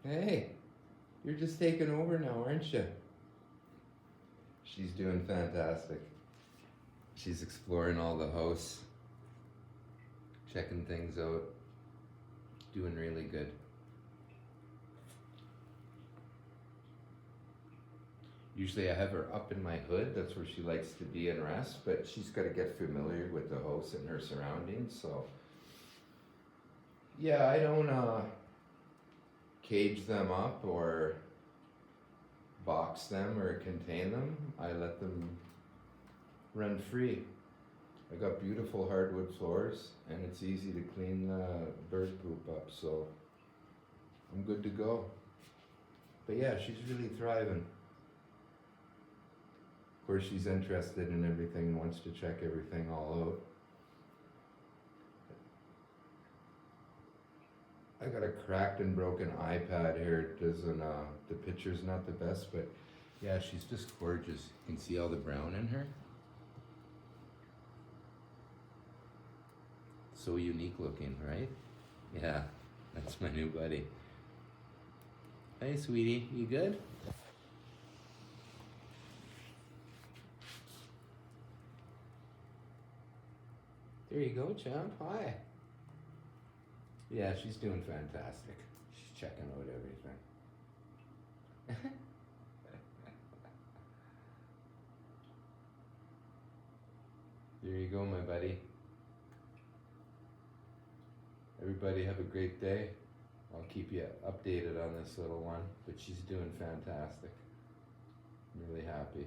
Hey, you're just taking over now, aren't you? She's doing fantastic. She's exploring all the house, checking things out, doing really good. Usually I have her up in my hood, that's where she likes to be and rest, but she's got to get familiar with the house and her surroundings, so. Yeah, I don't cage them up or box them or contain them. I let them run free. I got beautiful hardwood floors and it's easy to clean the bird poop up, so I'm good to go. But yeah, she's really thriving. Of course, she's interested in everything, wants to check everything all out. I got a cracked and broken iPad here. It doesn't, the picture's not the best, but yeah, she's just gorgeous. You can see all the brown in her. So unique looking, right? Yeah, that's my new buddy. Hey, sweetie, you good? There you go, champ. Hi. Yeah, she's doing fantastic. She's checking out everything. There you go, my buddy. Everybody have a great day. I'll keep you updated on this little one, but she's doing fantastic. I'm really happy.